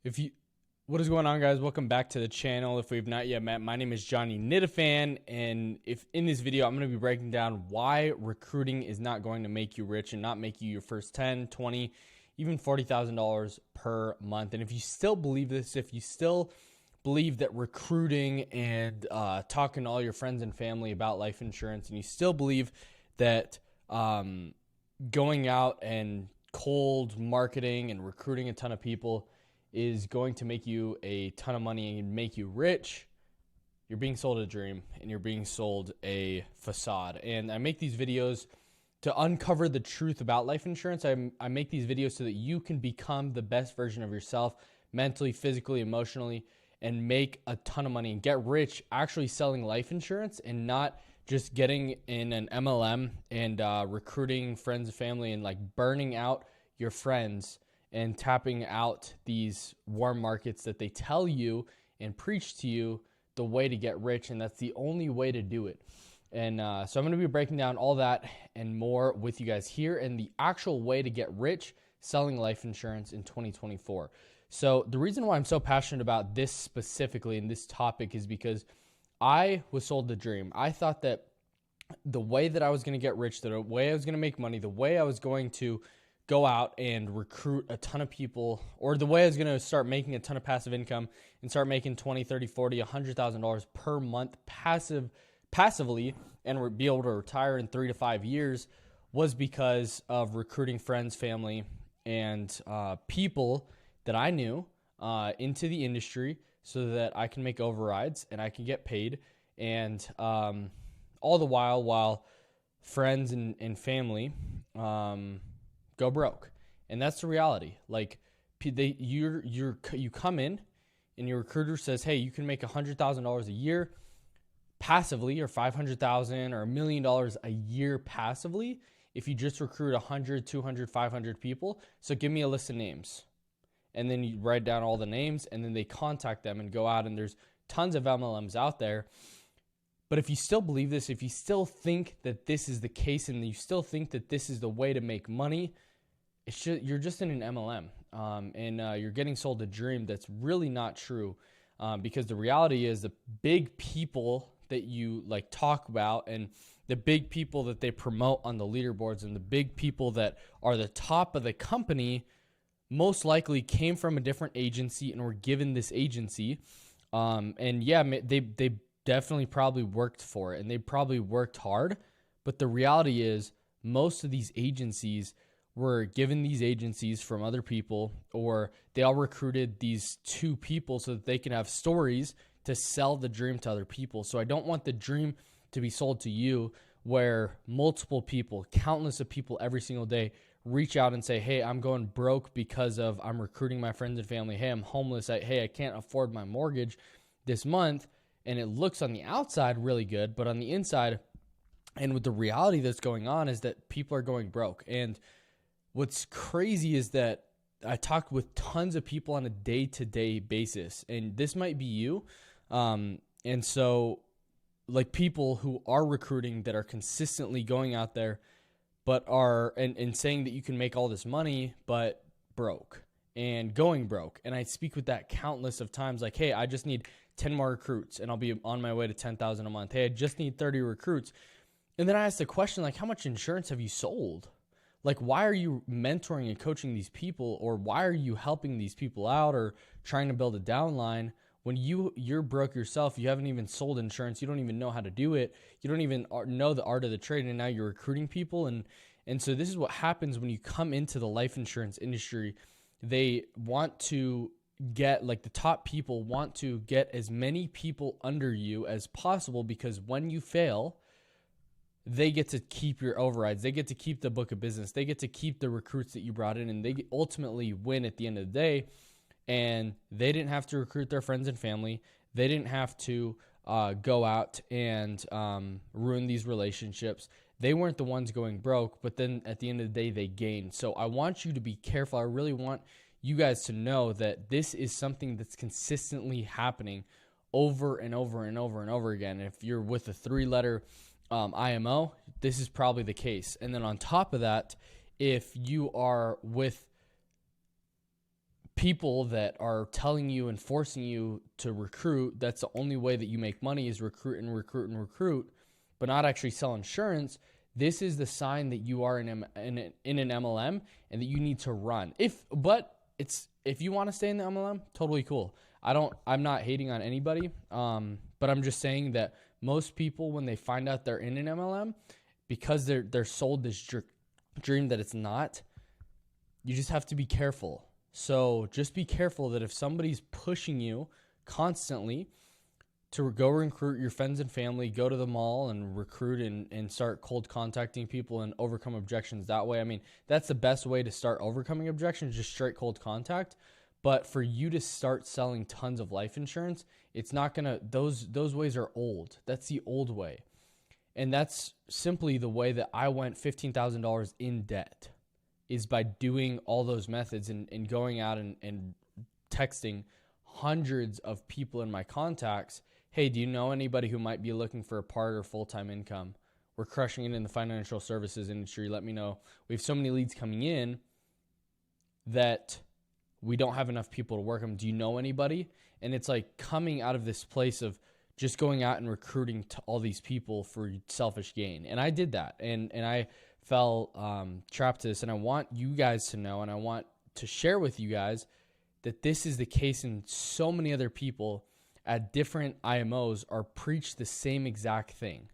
If you, what is going on, guys? Welcome back to the channel. If we've not yet met, my name is Johnny Nitafan, and if in this video I'm going to be breaking down why recruiting is not going to make you rich and not make you your first 10, 20, even $40,000 per month. And if you still believe this, if you still believe that recruiting and talking to all your friends and family about life insurance, and you still believe that going out and cold marketing and recruiting a ton of people is going to make you a ton of money and make you rich, you're being sold a dream and you're being sold a facade. And I make these videos to uncover the truth about life insurance. I make these videos so that you can become the best version of yourself mentally, physically, emotionally, and make a ton of money and get rich actually selling life insurance and not just getting in an MLM and recruiting friends and family and like burning out your friends and tapping out these warm markets that they tell you and preach to you the way to get rich, and that's the only way to do it. And so I'm going to be breaking down all that and more with you guys here and the actual way to get rich selling life insurance in 2024. So the reason why I'm so passionate about this specifically and this topic is because I was sold the dream. I thought that the way that I was going to get rich, the way I was going to make money, the way I was going to go out and recruit a ton of people, or the way I was going to start making a ton of passive income and start making 20, 30, 40, $100,000 per month passively and be able to retire in 3 to 5 years was because of recruiting friends, family, and people that I knew into the industry so that I can make overrides and I can get paid. And all the while friends and family go broke. And that's the reality. Like you come in and your recruiter says, hey, you can make $100,000 a year passively, or $500,000 or $1 million a year passively if you just recruit 100, 200, 500 people. So give me a list of names. And then you write down all the names, and then they contact them and go out, and there's tons of MLMs out there. But if you still believe this, if you still think that this is the case and you still think that this is the way to make money, you're just in an MLM, and you're getting sold a dream that's really not true, because the reality is the big people that you like talk about and the big people that they promote on the leaderboards and the big people that are the top of the company most likely came from a different agency and were given this agency. And yeah, they definitely probably worked for it and they probably worked hard. But the reality is most of these agencies were given these agencies from other people, or they all recruited these two people so that they can have stories to sell the dream to other people. So I don't want the dream to be sold to you where multiple people, countless of people every single day reach out and say, hey, I'm going broke because of I'm recruiting my friends and family. Hey, I'm homeless. Hey, I can't afford my mortgage this month. And it looks on the outside really good, but on the inside and with the reality that's going on is that people are going broke. And what's crazy is that I talk with tons of people on a day-to-day basis, and this might be you. And so like people who are recruiting that are consistently going out there but are and saying that you can make all this money but broke and going broke. And I speak with that countless of times, like, hey, I just need 10 more recruits and I'll be on my way to 10,000 a month. Hey, I just need 30 recruits. And then I ask the question, like, how much insurance have you sold? Like, why are you mentoring and coaching these people, or why are you helping these people out or trying to build a downline when you're broke yourself? You haven't even sold insurance. You don't even know how to do it. You don't even know the art of the trade, and now you're recruiting people. And so this is what happens when you come into the life insurance industry. They want to get, like, the top people want to get as many people under you as possible, because when you fail, they get to keep your overrides. They get to keep the book of business. They get to keep the recruits that you brought in, and they ultimately win at the end of the day. And they didn't have to recruit their friends and family. They didn't have to go out and ruin these relationships. They weren't the ones going broke, but then at the end of the day, they gained. So I want you to be careful. I really want you guys to know that this is something that's consistently happening over and over and over and over again. If you're with a 3-letter IMO, this is probably the case. And then on top of that, if you are with people that are telling you and forcing you to recruit, that's the only way that you make money is recruit and recruit and recruit, but not actually sell insurance, this is the sign that you are in an MLM and that you need to run. If you want to stay in the MLM, totally cool. I'm not hating on anybody, but I'm just saying that most people, when they find out they're in an MLM, because they're sold this dream that it's not, you just have to be careful. So just be careful that if somebody's pushing you constantly to go recruit your friends and family, go to the mall and recruit and start cold contacting people and overcome objections that way. I mean, that's the best way to start overcoming objections, just straight cold contact. But for you to start selling tons of life insurance, it's not gonna, those ways are old. That's the old way. And that's simply the way that I went $15,000 in debt, is by doing all those methods and going out and texting hundreds of people in my contacts. Hey, do you know anybody who might be looking for a part or full-time income? We're crushing it in the financial services industry. Let me know. We have so many leads coming in that we don't have enough people to work them. Do you know anybody? And it's like coming out of this place of just going out and recruiting to all these people for selfish gain. And I did that. And I fell trapped to this. And I want you guys to know, and I want to share with you guys that this is the case in so many other people at different IMOs are preach the same exact thing.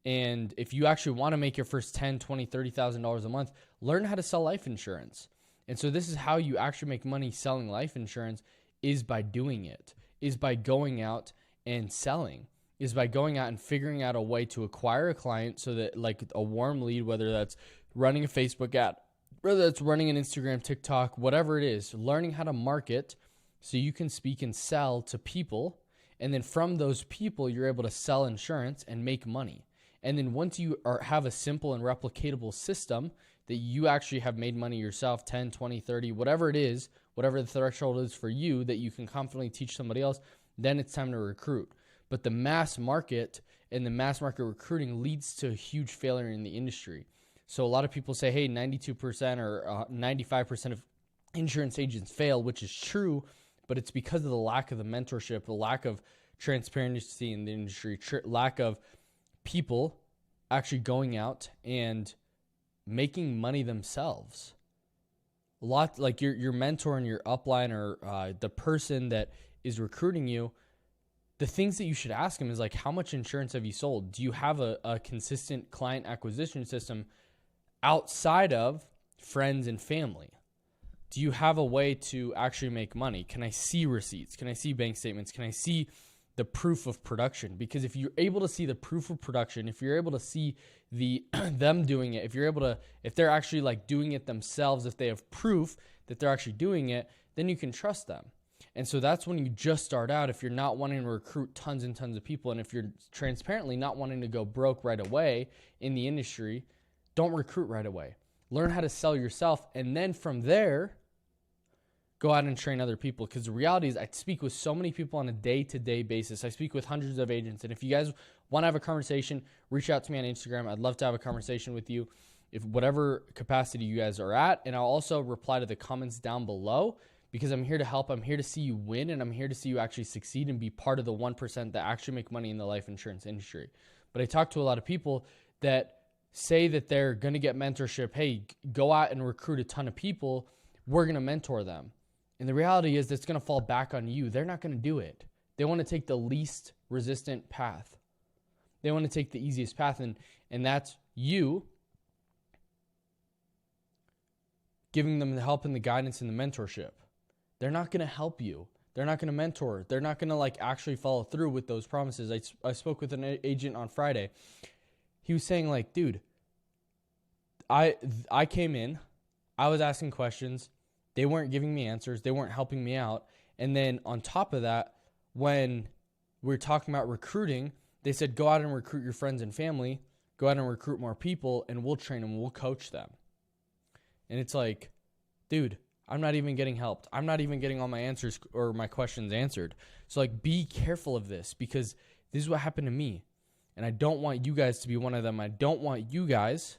And if you actually want to make your first $10,000, $20,000, $30,000 a month, learn how to sell life insurance. And so this is how you actually make money selling life insurance, is by doing it, is by going out and selling, is by going out and figuring out a way to acquire a client so that, like a warm lead, whether that's running a Facebook ad, whether that's running an Instagram, TikTok, whatever it is, learning how to market so you can speak and sell to people. And then from those people, you're able to sell insurance and make money. And then once you have a simple and replicatable system that you actually have made money yourself, 10, 20, 30, whatever it is, whatever the threshold is for you that you can confidently teach somebody else, then it's time to recruit. But the mass market and the mass market recruiting leads to a huge failure in the industry. So a lot of people say, hey, 92% or 95% of insurance agents fail, which is true, but it's because of the lack of the mentorship, the lack of transparency in the industry, lack of people actually going out and making money themselves. A lot, like your mentor and your upline or the person that is recruiting you, the things that you should ask them is like, how much insurance have you sold? Do you have a consistent client acquisition system outside of friends and family? Do you have a way to actually make money? Can I see receipts? Can I see bank statements? Can I see the proof of production? Because if you're able to see the proof of production, if you're able to see them doing it, if they're actually like doing it themselves, if they have proof that they're actually doing it, then you can trust them. And so that's when you just start out. If you're not wanting to recruit tons and tons of people, and if you're transparently not wanting to go broke right away in the industry, don't recruit right away. Learn how to sell yourself, and then from there, go out and train other people. Because the reality is I speak with so many people on a day-to-day basis. I speak with hundreds of agents. And if you guys want to have a conversation, reach out to me on Instagram. I'd love to have a conversation with you, if whatever capacity you guys are at. And I'll also reply to the comments down below, because I'm here to help. I'm here to see you win, and I'm here to see you actually succeed and be part of the 1% that actually make money in the life insurance industry. But I talk to a lot of people that say that they're going to get mentorship. Hey, go out and recruit a ton of people. We're going to mentor them. And the reality is that's going to fall back on you. They're not going to do it. They want to take the least resistant path. They want to take the easiest path, and that's you giving them the help and the guidance and the mentorship. They're not going to help you. They're not going to mentor. They're not going to like actually follow through with those promises. I spoke with an agent on Friday. He was saying like, dude, I came in, I was asking questions. They weren't giving me answers. They weren't helping me out. And then on top of that, when we were talking about recruiting, they said, go out and recruit your friends and family, go out and recruit more people, and we'll train them, we'll coach them. And it's like, dude, I'm not even getting helped. I'm not even getting all my answers or my questions answered. So like, be careful of this, because this is what happened to me. And I don't want you guys to be one of them. I don't want you guys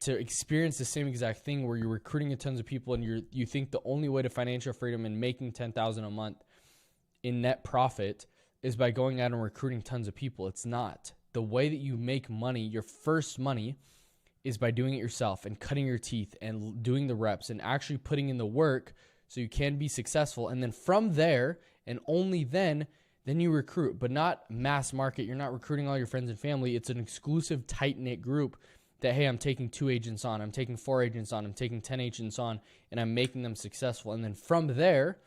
to experience the same exact thing where you're recruiting a tons of people and you think the only way to financial freedom and making $10,000 a month in net profit is by going out and recruiting tons of people. It's not. The way that you make money, your first money, is by doing it yourself and cutting your teeth and doing the reps and actually putting in the work so you can be successful. And then from there, and only then you recruit, but not mass market. You're not recruiting all your friends and family. It's an exclusive, tight-knit group that, hey, I'm taking 2 agents on, I'm taking 4 agents on, I'm taking 10 agents on, and I'm making them successful. And then from there,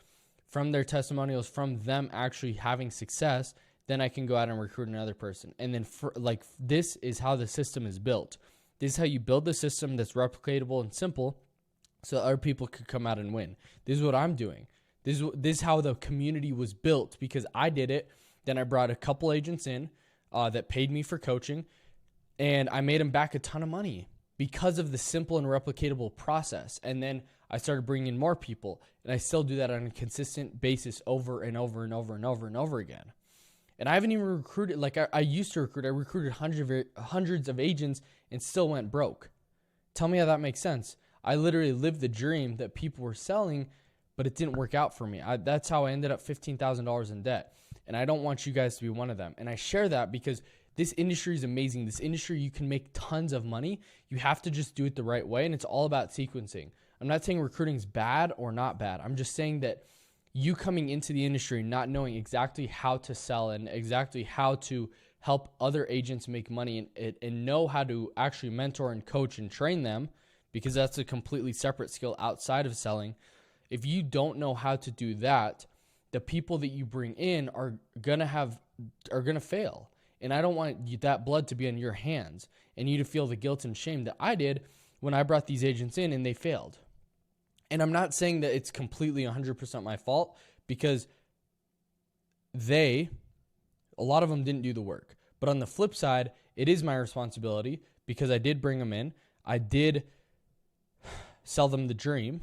from their testimonials, from them actually having success, then I can go out and recruit another person. And then this is how the system is built. This is how you build the system that's replicatable and simple so other people could come out and win. This is what I'm doing. This is how the community was built, because I did it. Then I brought a couple agents in that paid me for coaching, and I made them back a ton of money because of the simple and replicatable process. And then I started bringing in more people, and I still do that on a consistent basis over and over and over and over and over again. And I haven't even recruited, like I used to recruit. I recruited hundreds of agents and still went broke. Tell me how that makes sense. I literally lived the dream that people were selling, but it didn't work out for me. That's how I ended up $15,000 in debt. And I don't want you guys to be one of them. And I share that because this industry is amazing. This industry, you can make tons of money. You have to just do it the right way. And it's all about sequencing. I'm not saying recruiting is bad or not bad. I'm just saying that you coming into the industry not knowing exactly how to sell and exactly how to help other agents make money and know how to actually mentor and coach and train them, because that's a completely separate skill outside of selling. If you don't know how to do that, the people that you bring in are gonna fail. And I don't want that blood to be on your hands and you to feel the guilt and shame that I did when I brought these agents in and they failed. And I'm not saying that it's completely 100% my fault, because a lot of them didn't do the work. But on the flip side, it is my responsibility, because I did bring them in. I did sell them the dream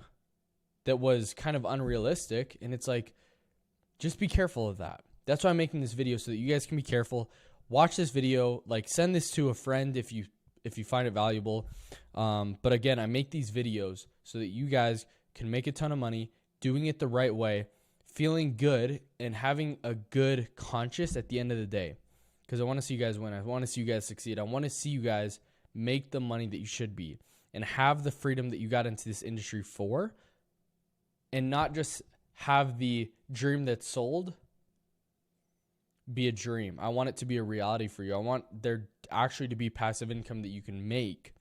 that was kind of unrealistic. And it's like, just be careful of that. That's why I'm making this video, so that you guys can be careful. Watch this video, like send this to a friend if you find it valuable. But again, I make these videos so that you guys can make a ton of money, doing it the right way, feeling good, and having a good conscience at the end of the day. Because I want to see you guys win. I want to see you guys succeed. I want to see you guys make the money that you should be and have the freedom that you got into this industry for, and not just have the dream that's sold be a dream. I want it to be a reality for you. I want there actually to be passive income that you can make,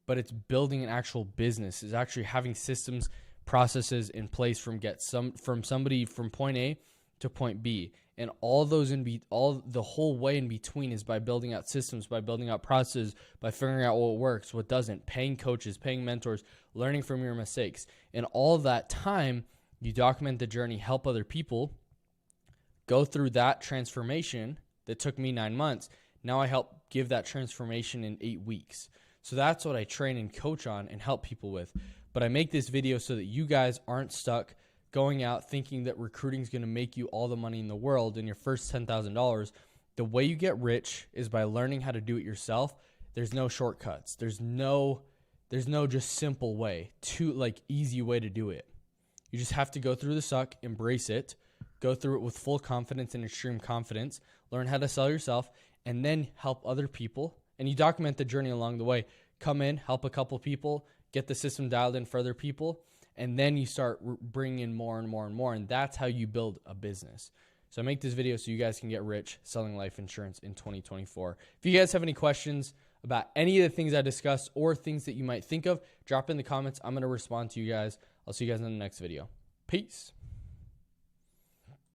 but it's building an actual business. It's actually having systems, processes in place from somebody from point A to point B, and all those the whole way in between is by building out systems, by building out processes, by figuring out what works, what doesn't, paying coaches, paying mentors, learning from your mistakes, and all that time you document the journey, help other people go through that transformation that took me 9 months. Now I help give that transformation in 8 weeks. So that's what I train and coach on and help people with. But I make this video so that you guys aren't stuck going out thinking that recruiting is going to make you all the money in the world in your first $10,000. The way you get rich is by learning how to do it yourself. There's no shortcuts. There's no just simple way, easy way to do it. You just have to go through the suck, embrace it, go through it with full confidence and extreme confidence, learn how to sell yourself, and then help other people. And you document the journey along the way. Come in, help a couple people, get the system dialed in for other people, and then you start bringing in more and more and more, and that's how you build a business. So I make this video so you guys can get rich selling life insurance in 2024. If you guys have any questions about any of the things I discussed or things that you might think of, drop in the comments. I'm going to respond to you guys. I'll see you guys in the next video. Peace.